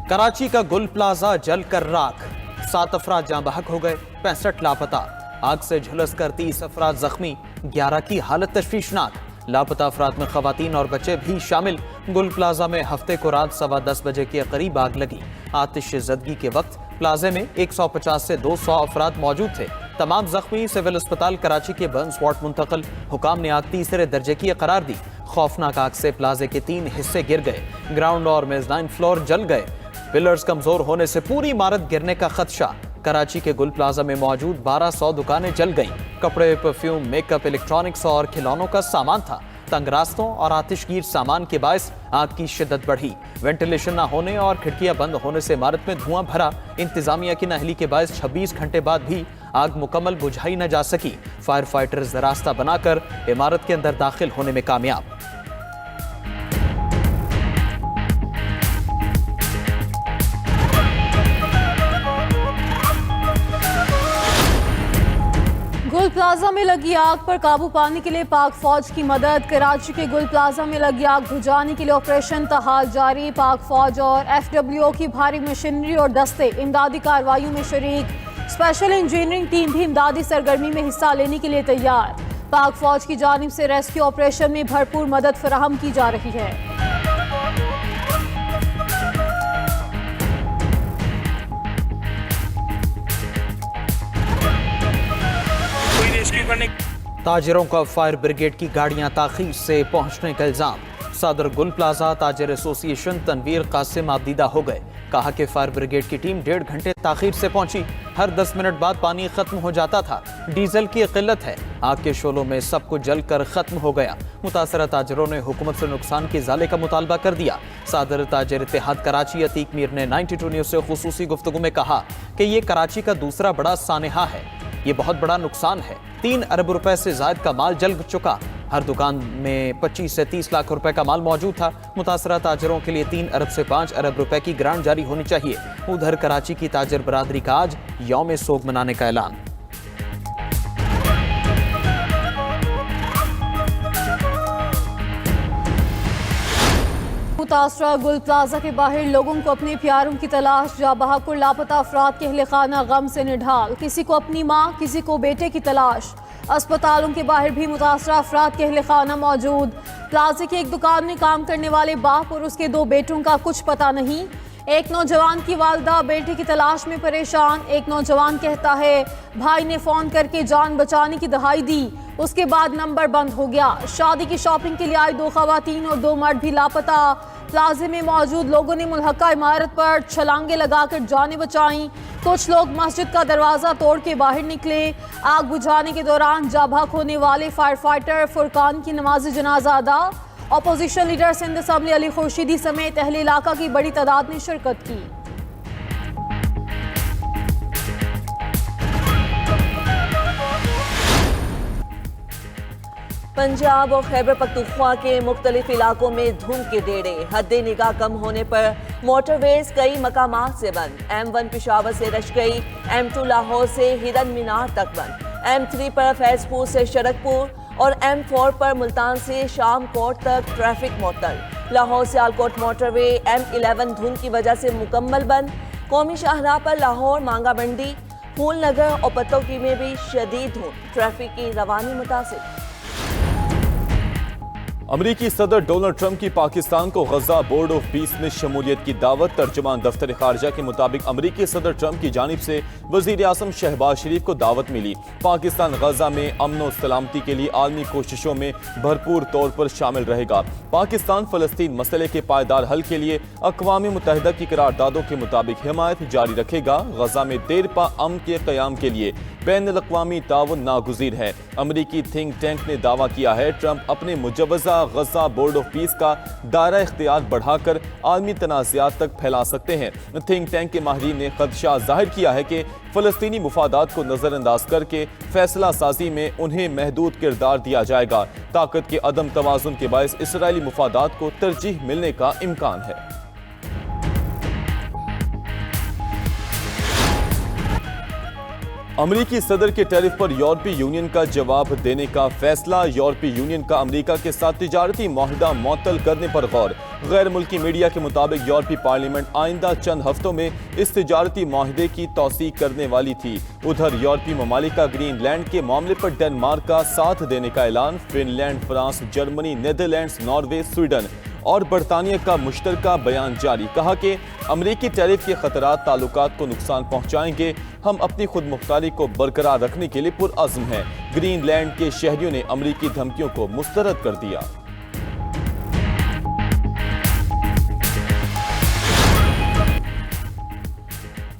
कराची का गुल प्लाजा जलकर राख, 7 अफराद जाँ बहक हो गए, 65 लापता। आग से झुलसकर 30 अफराद जख्मी, 11 की हालत तशवीशनाक। लापता अफराद में खवातीन और बच्चे भी शामिल। गुल प्लाजा में हफ्ते को रात 10:15 बजे के करीब आग लगी। आतिश ज़दगी के वक्त प्लाजे में 150 से 200 अफराद मौजूद थे। तमाम जख्मी सिविल अस्पताल कराची के बर्न्स वार्ड मुंतकिल। हुकाम ने आग तीसरे दर्जे की करार दी। खौफनाक आग से प्लाजे के 3 हिस्से गिर गए, ग्राउंड और मेजनाइन फ्लोर जल गए। पिलर्स कमजोर होने से पूरी इमारत गिरने का खदशा। कराची के गुल प्लाजा में मौजूद 1200 दुकानें जल गईं। कपड़े, परफ्यूम, मेकअप, इलेक्ट्रॉनिक्स और खिलौनों का सामान था। तंग रास्तों और आतिशगीर सामान के बायस आग की शिद्दत बढ़ी। वेंटिलेशन न होने और खिड़कियां बंद होने से इमारत में धुआं भरा। इंतजामिया की नाअहली के बायस 26 घंटे बाद भी आग मुकम्मल बुझाई न जा सकी। फायर फाइटर्स रास्ता बनाकर इमारत के अंदर दाखिल होने में कामयाब। गुल प्लाजा में लगी आग पर काबू पाने के लिए पाक फौज की मदद। कराची के गुल प्लाजा में लगी आग बुझाने के लिए ऑपरेशन तहाल जारी। पाक फौज और FWO की भारी मशीनरी और दस्ते इमदादी कार्रवाइयों में शरीक। स्पेशल इंजीनियरिंग टीम भी इमदादी सरगर्मी में हिस्सा लेने के लिए तैयार। पाक फौज की जानिब से रेस्क्यू ऑपरेशन में भरपूर मदद फराहम की जा रही है। ताजिरों का फायर ब्रिगेड की गाड़ियां ताखीर से पहुंचने का इल्जाम। सदर गुल प्लाजा ताजिर एसोसिएशन तनवीर कासिम आबदीदा हो गए। कहा कि फायर ब्रिगेड की टीम 1.5 घंटे ताखीर से पहुंची। हर 10 मिनट बाद पानी खत्म हो जाता था। डीजल की किल्लत है। आग के शोलों में सब कुछ जलकर खत्म हो गया। मुतासरा ताजिरों ने हुकूमत से नुकसान के इजाले का मुतालबा कर दिया। सदर ताजिर इत्तेहाद कराची अतीक मीर ने 92 न्यूज़ से खुसूसी गुफ्तगू में कहा कि ये कराची का दूसरा बड़ा सानेहा है। ये बहुत बड़ा नुकसान है। 3 अरब रुपए से ज्यादा का माल जल चुका। हर दुकान में 25 से 30 लाख रुपए का माल मौजूद था। मुतासरा ताजरों के लिए 3 अरब से 5 अरब रुपए की ग्रांट जारी होनी चाहिए। उधर कराची की ताजर बरादरी का आज यौम सोग मनाने का ऐलान। मुतासरा गुल प्लाजा के बाहर लोगों को अपने प्यारों की तलाश। जा बहक और लापता अफराद के अहले खाना गम से निढाल। किसी को अपनी माँ, किसी को बेटे की तलाश। अस्पतालों के बाहर भी मुतासरा अफराद के अहले खाना मौजूद। प्लाजे की एक दुकान में काम करने वाले बाप और उसके 2 बेटों का कुछ पता नहीं। एक नौजवान की वालदा बेटे की तलाश में परेशान। एक नौजवान कहता है भाई ने फोन करके जान बचाने की दहाई दी, उसके बाद नंबर बंद हो गया। शादी की शॉपिंग के लिए आई 2 खवातीन और 2 मर्द भी लापता। प्लाजे में मौजूद लोगों ने मुल्हका इमारत पर छलांगे लगाकर जानें बचाईं। कुछ लोग मस्जिद का दरवाजा तोड़ के बाहर निकले। आग बुझाने के दौरान जाबाक होने वाले फायर फाइटर फुरकान की नमाज जनाजा अदा। Opposition leader Sindh assembly Ali Khurshidi समेत अहले इलाका की बड़ी तादाद ने शिरकत की। पंजाब और खैबर पख्तूनख्वा के मुख्तलिफ इलाकों में धुंध के डेरे। हद निगाह कम होने पर मोटरवेज कई मकामात से बंद। M1 पेशावर से रशकई, M2 लाहौर से हिरन मीनार तक बंद। M3 पर फैजपुर से शरकपुर और M4 पर मुल्तान से शाम कोट तक ट्रैफिक मुअत्तल। लाहौर से आलकोट मोटरवे M11 धुंध की वजह से मुकम्मल बंद। कौमी शाहराह पर लाहौर, मांगा मंडी, फूल नगर और पत्तोकी में भी शदीद धुंध। ट्रैफिक की रवानी मुतासिर। अमरीकी सदर डोनाल्ड ट्रंप की पाकिस्तान को गजा बोर्ड ऑफ पीस में शमूलियत की दावत। तर्जुमान दफ्तर खारजा के मुताबिक अमरीकी सदर ट्रंप की जानिब से वजीर आज़म शहबाज शरीफ को दावत मिली। पाकिस्तान गजा में अमन और सलामती के लिए आलमी कोशिशों में भरपूर तौर पर शामिल रहेगा। पाकिस्तान फ़लस्तीन मसले के पायदार हल के लिए अक़वाम मुत्तहिदा की करारदादों के मुताबिक हिमायत जारी रखेगा। गजा में देरपा अमन के क़याम के लिए बैनुल-अक़वामी ताउन नागुज़ीर है। अमरीकी थिंक टैंक ने दावा किया है ट्रंप अपने मुजव्वज़ा गजा बोर्ड ऑफ पीस का दायरा इख्तियार बढ़ाकर आलमी तनाज़ात तक फैला सकते हैं। थिंक टैंक के माहिरीन ने खदशा जाहिर किया है कि फ़लस्तीनी मुफादात को नज़रअंदाज करके फैसला साजी में उन्हें महदूद किरदार दिया जाएगा। ताकत के अदम तवाज़ुन के बायस इसराइली मुफादात को तरजीह मिलने का इम्कान है। अमरीकी सदर के टैरिफ पर यूरोपीय यूनियन का जवाब देने का फैसला। यूरोपीय यूनियन का अमरीका के साथ तिजारती मुआहदा मुअत्तल करने पर गौर। गैर मुल्की मीडिया के मुताबिक यूरोपीय पार्लियामेंट आइंदा चंद हफ्तों में इस तिजारती माहिदे की तौसीक करने वाली थी। उधर यूरोपीय ममालिक का ग्रीनलैंड के मामले पर डेनमार्क का साथ देने का ऐलान। Finland, France, Germany, Netherlands, Norway, Sweden और बरतानिया का मुश्तरका बयान जारी। कहा कि अमरीकी टैरिफ के खतरात ताल्लुकात को नुकसान पहुंचाएंगे। हम अपनी खुद मुख्तारी को बरकरार रखने के लिए पुरअज़्म हैं। ग्रीनलैंड के शहरियों ने अमरीकी धमकियों को मुस्तरद कर दिया।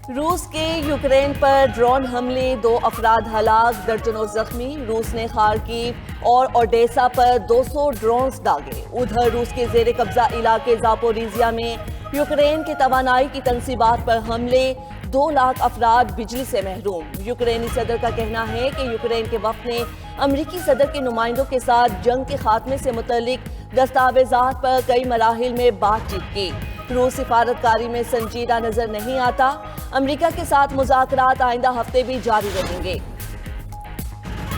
रूस के यूक्रेन पर ड्रोन हमले, 2 अफराद हलाक, दर्जनों जख्मी। रूस ने खार्किव और ओडेसा पर 200 ड्रोन्स दागे। उधर रूस के जेर कब्जा इलाके जापोरिजिया में यूक्रेन के तवानाई की तंसीबात पर हमले, 2 लाख अफराद बिजली से महरूम। यूक्रेनी सदर का कहना है कि यूक्रेन के वफद ने अमरीकी सदर के नुमाइंदों के साथ जंग के खात्मे से मुतल्लिक दस्तावेजात पर कई मराहिल में बातचीत की। रूस सिफारतकारी में संजीदा नजर नहीं आता। अमरीका के साथ मुज़ाकरात आइंदा हफ्ते भी जारी रहेंगे।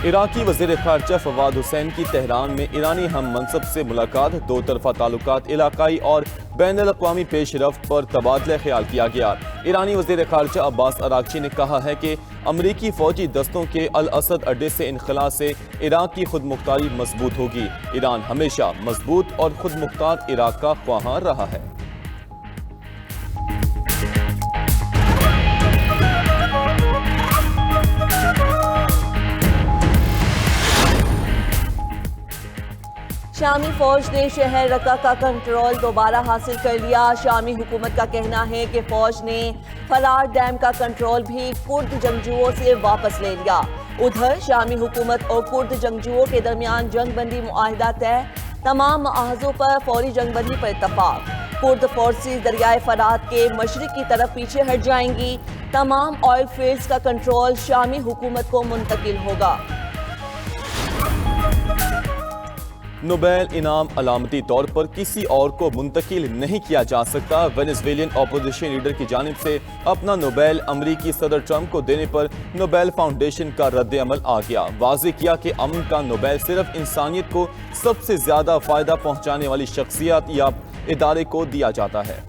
इराकी वज़ीर ख़ारजा फवाद हुसैन की तेहरान में ईरानी हम मनसब से मुलाकात। 2 तरफ़ा ताल्लुकात, इलाकाई और बैनुल-अक़वामी पेशरफ्त पर तबादला ख्याल किया गया। ईरानी वज़ीर ख़ारजा अब्बास अरागची ने कहा है कि अमरीकी फ़ौजी दस्तों के अल असद अड्डे से इनखला से इराक की खुद मुख्तारी मजबूत होगी। ईरान हमेशा मजबूत और खुद मुख्तार इराक का ख्वाहां रहा है। शामी फौज ने शहर रक्का का कंट्रोल दोबारा हासिल कर लिया। शामी हुकूमत का कहना है कि फौज ने फरार डैम का कंट्रोल भी कुर्द जंगजुओं से वापस ले लिया। उधर शामी हुकूमत और कुर्द जंगजुओं के दरमियान जंगबंदी मुआहिदा तय, तमाम महाजों पर फौरी जंगबंदी पर इत्तफाक। कुर्द फोर्सेस दरियाए फरात के मशरिक की तरफ पीछे हट जाएंगी। तमाम ऑयल फील्ड्स का कंट्रोल शामी हुकूमत को मुंतकिल होगा। नोबेल इनाम अलामती तौर पर किसी और को मुंतकिल नहीं किया जा सकता। वेनेजुएलियन अपोजिशन लीडर की जानिब से अपना नोबेल अमरीकी सदर ट्रंप को देने पर नोबेल फाउंडेशन का रद्द-ए-अमल आ गया। वाज़ेह किया कि अमन का नोबेल सिर्फ इंसानियत को सबसे ज्यादा फायदा पहुंचाने वाली शख्सियत या इदारे को दिया जाता है।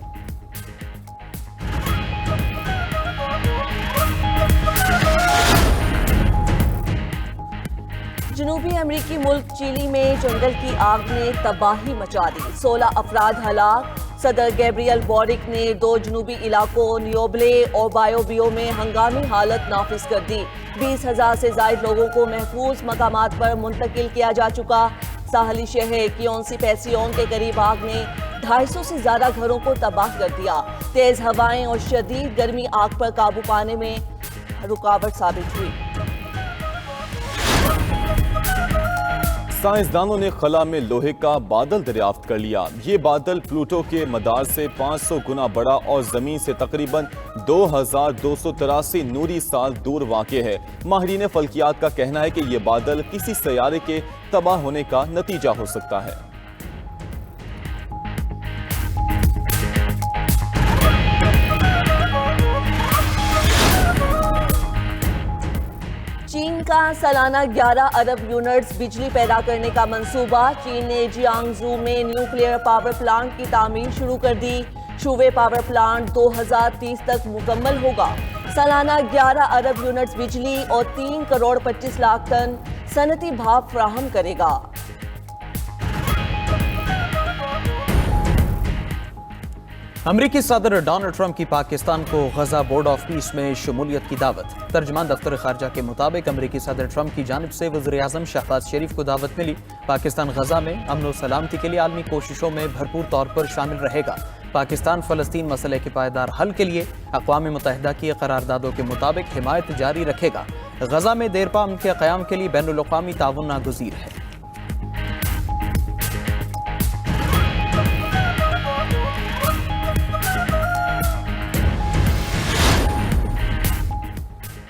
जनूबी अमरीकी मुल्क चिली में जंगल की आग ने तबाही मचा दी, 16 अफराद हलाक। सदर गैब्रियल बोरिक ने 2 जनूबी इलाकों नियोब्ले और बायोबियो में हंगामी हालत नाफिज कर दी। 20,000 से ज्यादा लोगों को महफूज मकामात पर मुंतकिल किया जा चुका। साहली शहर कियोंसी पैसियोन के करीब आग ने 250 से ज्यादा घरों को तबाह कर दिया। तेज हवाएं और शदीद गर्मी आग पर काबू पाने में रुकावट साबित हुई। साइंसदानों ने खला में लोहे का बादल दरियाफ्त कर लिया। ये बादल प्लूटो के मदार से 500 गुना बड़ा और जमीन से तकरीबन 2283 नूरी साल दूर वाक़े है। माहिरीन फल्कियात का कहना है कि यह बादल किसी सैयारे के तबाह होने का नतीजा हो सकता है। चीन का सालाना 11 अरब यूनिट्स बिजली पैदा करने का मंसूबा। चीन ने जियांगजू में न्यूक्लियर पावर प्लांट की तामीर शुरू कर दी। शूवे पावर प्लांट 2030 तक मुकम्मल होगा। सालाना 11 अरब यूनिट्स बिजली और 3 करोड़ 25 लाख टन सनती भाप फराहम करेगा। अमरीकी सदर डोनाल्ड ट्रंप की पाकिस्तान को गजा बोर्ड ऑफ पीस में शमूलियत की दावत। तर्जमान दफ्तर खारजा के मुताबिक अमरीकी सदर ट्रंप की जानिब से वज़ीर आज़म शहबाज शरीफ को दावत मिली। पाकिस्तान गजा में अमन और सलामती के लिए आलमी कोशिशों में भरपूर तौर पर शामिल रहेगा। पाकिस्तान फ़लस्तीन मसले के पायदार हल के लिए अक़वाम मुत्तहिदा की करारदादों के मुताबिक हिमायत जारी रखेगा। गजा में देरपा अमन के क़याम के लिए बैनुल-अक़वामी ताउन नागुज़ीर है।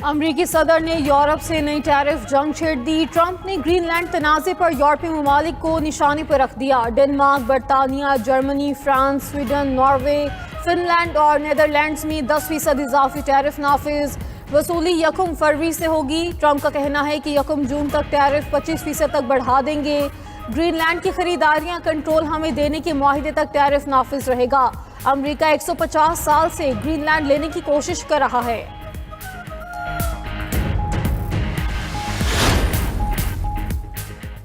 अमरीकी सदर ने यूरोप से नई टैरिफ जंग छेड़ दी। ट्रंप ने ग्रीनलैंड तनाज़े पर यूरोपीय ममालिक को निशाने पर रख दिया। डेनमार्क, बरतानिया, Germany, France, Sweden, Norway, Finland और नीदरलैंड्स में 10% इजाफी टैरिफ नाफिज। वसूली 1 फरवरी से होगी। ट्रंप का कहना है कि 1 जून तक टैरिफ 25% तक बढ़ा देंगे। ग्रीनलैंड की खरीदारियां कंट्रोल हमें देने के मुआहिदे तक टैरिफ नाफिज रहेगा। अमेरिका 150 साल से ग्रीनलैंड लेने की कोशिश कर रहा है।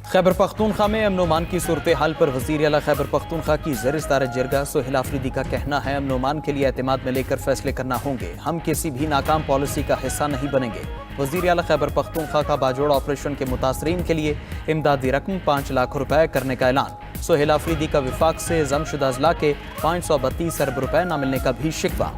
खैबर पख्तूनख्वा में अमन ओमान की सूरत हाल पर वज़ीर आला खैबर पख्तूनख्वा की ज़ेर-ए-सदारत जरगा सोहेल आफरीदी का कहना है, अमन ओमान के लिए एतमाद में लेकर फैसले करना होंगे। हम किसी भी नाकाम पॉलिसी का हिस्सा नहीं बनेंगे। वज़ीर आला खैबर पख्तूनख्वा का बाजोड़ ऑपरेशन के मुतासरीन के लिए इमदादी रकम 5 लाख रुपए करने का ऐलान। सोहेल आफरीदी का विफाक से जमशुदा अजला के 532 अरब रुपए न मिलने का भी शिकवा।